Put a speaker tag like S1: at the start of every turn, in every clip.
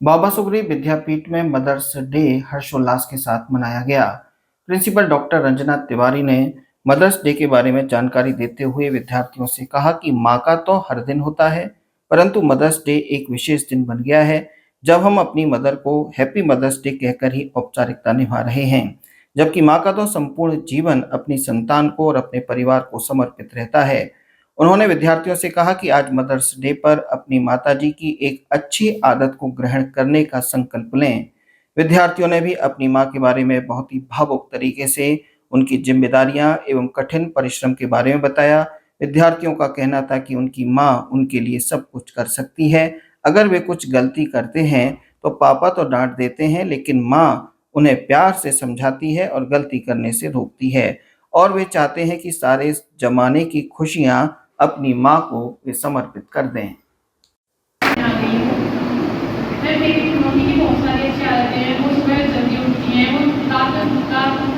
S1: बाबा सुगरी विद्यापीठ में mother's day हर्षोल्लास के साथ मनाया गया। प्रिंसिपल डॉक्टर रंजना तिवारी ने मदर्स डे के बारे में जानकारी देते हुए विद्यार्थियों से कहा कि माँ का तो हर दिन होता है, परंतु मदर्स डे एक विशेष दिन बन गया है जब हम अपनी मदर को हैप्पी मदर्स डे कहकर ही औपचारिकता निभा रहे हैं। जबकि माँ का तो संपूर्ण जीवन अपनी संतान को और अपने परिवार को समर्पित रहता है। उन्होंने विद्यार्थियों से कहा कि आज मदर्स डे पर अपनी माताजी की एक अच्छी आदत को ग्रहण करने का संकल्प लें। विद्यार्थियों ने भी अपनी मां के बारे में बहुत ही भावुक तरीके से उनकी जिम्मेदारियां एवं कठिन परिश्रम के बारे में बताया। विद्यार्थियों का कहना था कि उनकी मां उनके लिए सब कुछ कर सकती है। अगर वे कुछ गलती करते हैं तो पापा तो डांट देते हैं, लेकिन मां उन्हें प्यार से समझाती है और गलती करने से रोकती है। और वे चाहते हैं कि सारे जमाने की खुशियां अपनी माँ को वे समर्पित कर दें।
S2: मैं मेरी मम्मी की बहुत सारी अच्छी आदतें हैं। वो सुबह जल्दी उठती हैं, वो रात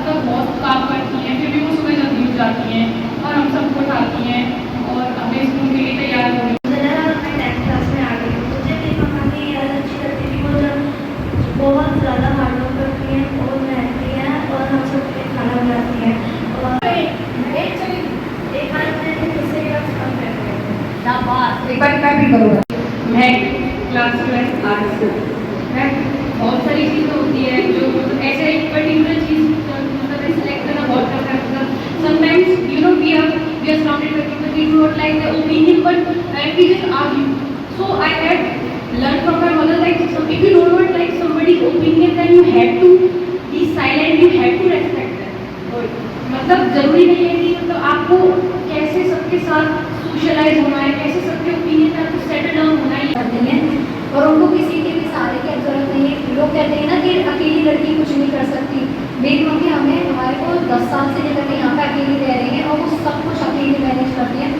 S2: तक बहुत काम करती हैं, फिर भी वो सुबह जल्दी उठ जाती हैं और हम सबको उठाती हैं और हमें स्कूल के लिए तैयार हो रही
S3: बहुत ज़्यादा हार्ड वर्क करती हैं और मेहनती हैं और हम सबके लिए खाना बनाती हैं और एक बार मैं भी करूँगा।
S2: मैं क्लास 12 आर्ट्स से मैं बहुत सारी चीज़ें होती है जो ऐसे एक पर्टिकुलर चीज़ मतलब सिलेक्ट करना बहुत टफ है। मतलब sometimes we are surrounded with people we do not like their opinion but we just argue. So I had learn from my mother like so if you don't want like somebody's opinion then you have to be silent, you have to respect them। मतलब जरूरी नहीं है कि मतलब आपको कैसे सबके साथ सोशलाइज होना है, कैसे सबके ओपिनियन में आपको सेटल डाउन होना है
S3: और उनको किसी के भी सहारे की जरूरत नहीं है। लोग कहते हैं ना कि अकेली लड़की कुछ नहीं कर सकती। मेरी मम्मी हमारे को 10 साल से लेकर के यहाँ पे अकेली रह रही है और वो सब कुछ अकेली मैनेज करती है।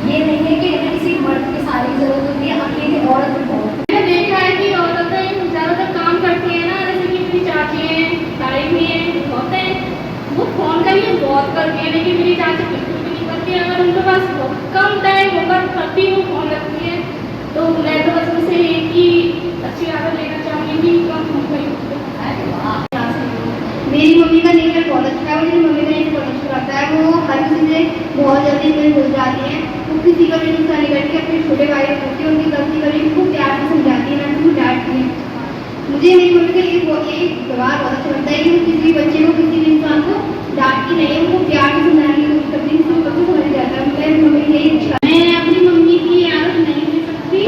S3: ये नहीं है कि हमें किसी मर्द की सहारे की जरूरत होती है, अकेली औरत भी बहुत।
S2: मैंने देखा है कि औरतें ज़्यादातर काम करती हैं ना, जैसे कि मेरी चाची हैं, ताई भी हैं, होते हैं वो फ़ोन का यूज़ बहुत करती हैं, लेकिन मेरी चाची बिल्कुल भी नहीं करती है। अगर उनके पास कम टाइम होगा तब भी वो फ़ोन रखती है। तो मैं तो बस उनसे एक ही अच्छी आदत लेना चाहूँगी कि कम फ़ोन का यूज़ करें।
S3: मेरी मम्मी का नेचर बहुत अच्छा है, मेरी मम्मी का नेचर बहुत अच्छा लगता है। वो हर किसी से बहुत जल्दी मिल जाती हैं। वो किसी का भी गुस्सा नहीं करती, अपने छोटे भाई होती है उनकी गलती कभी उनको प्यार से समझाती है, ना उनको डांटती है। मुझे मेरी मम्मी का ये व्यवहार बहुत अच्छा लगता है कि वो किसी भी बच्चे को किसी भी इंसान को डांटती नहीं है, उनको प्यार से समझाने की कोशिश करती है, उसको कभी समझ जाता है। मेरी मम्मी यही अच्छा।
S2: मैं अपनी मम्मी की आदत नहीं ले सकती,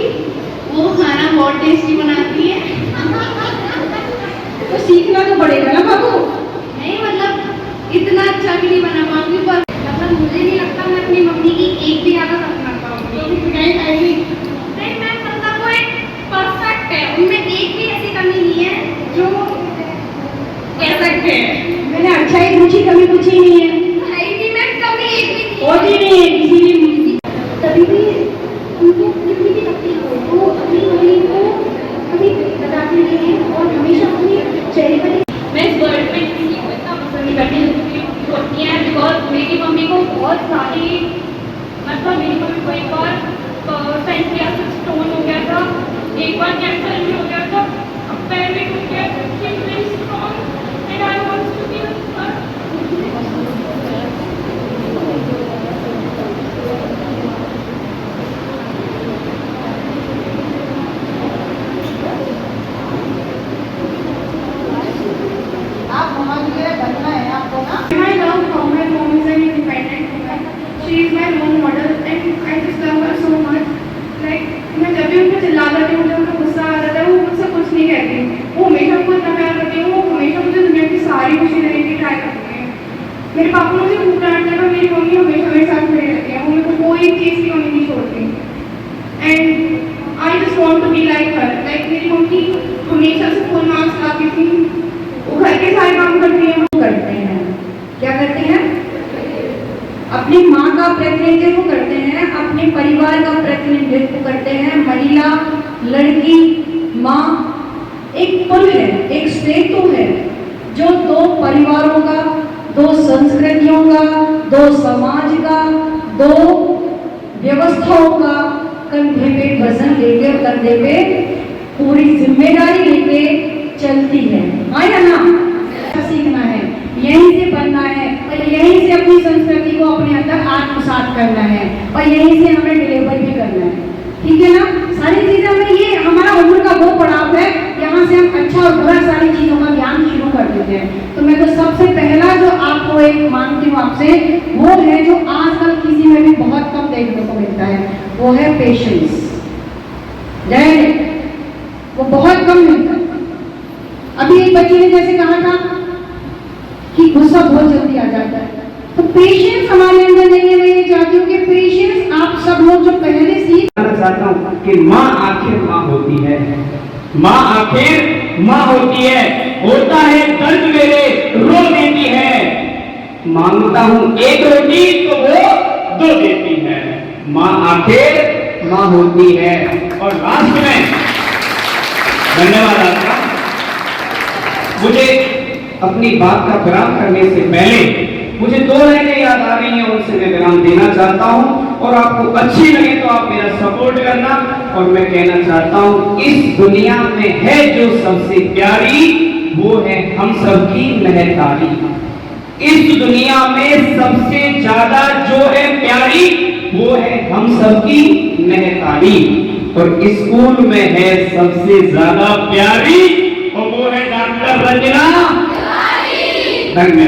S2: वो खाना बहुत टेस्टी बनाती है। तो सीखना तो पड़ेगा ना बाबू।
S3: नहीं मतलब इतना अच्छा भी नहीं बना पाऊंगी, पर
S2: मतलब मुझे नहीं लगता मैं अपनी मम्मी की एक भी आदत अपना पाऊंगी। नहीं मैं मतलब वो एक परफेक्ट है, उनमें एक भी ऐसी कमी नहीं है जो कह सकते हैं
S3: मैंने अच्छाई पूछी, कभी पूछी नहीं है।
S2: नहीं मैं कभी एक भी
S3: होती नहीं है किसी भी कभी भी उनको कितनी भी तकलीफ हो तो अपनी मम्मी को कभी बताती नहीं है और हमेशा अपनी चेहरे पर।
S2: मैं इस वर्ल्ड में किसी को इतना पसंद नहीं करती होती है बिकॉज मेरी मम्मी को बहुत सारी मतलब मेरी मम्मी को एक बार पैंक्रियासिस स्टोन हो गया था, एक बार कैंसर भी हो गया था, अब पैर में टूट गया था। She is very strong and I want to be her.
S3: आप हमारे लिए बनना है आपको ना।
S2: I love how my mom is an independent woman. She is my role model and I just love her so much. Like मैं जब भी उनको चिल्ला जाती हूँ, मुझे उनका गुस्सा आ जाता है, वो मुझसे कुछ नहीं कहती। वो हमेशा मुझको इतना प्यार करती है, वो हमेशा मुझे दुनिया की सारी खुशी देने की ट्राई करती है। मेरे पापा मुझे खूब डांटते हैं पर मेरी मम्मी हमेशा मेरे साथ खड़ी रहती है, वो मेरे को कोई चीज़ की कमी नहीं छोड़ती। And I just want to be like her. Like मेरी मम्मी हमेशा से फुल मार्क्स लाती थी, वो घर के सारे काम करती है।
S3: करते हैं क्या करते हैं? अपनी माँ का प्रतिनिधित्व करते हैं, अपने परिवार का प्रतिनिधित्व करते हैं। महिला, लड़की, माँ एक पुल है, एक सेतु है जो दो परिवारों का, दो संस्कृतियों का, दो समाज का, दो व्यवस्थाओं का कंधे पे वजन लेकर कंधे पे
S2: पूरी जिम्मेदारी लेके चलती है। हाँ या ना? सीखना है, यहीं से बनना है और यहीं से अपनी संस्कृति को अपने अंदर आत्मसात करना है और यहीं से हमें डिलीवर भी करना है। ठीक है ना? सारी चीजें हमें, ये हमारा उम्र का वो पड़ाव है, यहाँ से हम अच्छा और बुरा सारी चीजों का ज्ञान शुरू कर देते हैं। तो मैं तो सबसे पहला जो आपको एक मांगती हूँ आपसे, वो है जो आजकल किसी में भी बहुत कम देखने को मिलता है, वो है पेशेंस। वो बहुत कम मिलता है। अभी एक बच्चे ने जैसे कहा था कि गुस्सा बहुत जल्दी आ जाता है, तो पेशेंस हमारे अंदर नहीं है। मैं ये चाहती हूँ कि पेशेंस आप सब लोग जो पहले सीख
S4: चाहता हूँ कि माँ आखिर माँ होती है, माँ आखिर माँ होती है। होता है दर्द मेरे रो देती है, मांगता हूँ एक रोटी तो वो 2 देती है। माँ आखिर माँ होती है। और लास्ट में धन्यवाद आपका। मुझे अपनी बात का विराम करने से पहले मुझे 2 लाइनें याद आ रही हैं, उनसे मैं विराम देना चाहता हूं और आपको अच्छी लगे तो आप मेरा सपोर्ट करना। और मैं कहना चाहता हूं, इस दुनिया में है जो सबसे प्यारी, वो है हम सबकी महतारी। इस दुनिया में सबसे ज्यादा जो है प्यारी, वो है हम सबकी महतारी। और स्कूल में है सबसे ज्यादा प्यारी, और वो है डॉक्टर रंजना। धन्यवाद।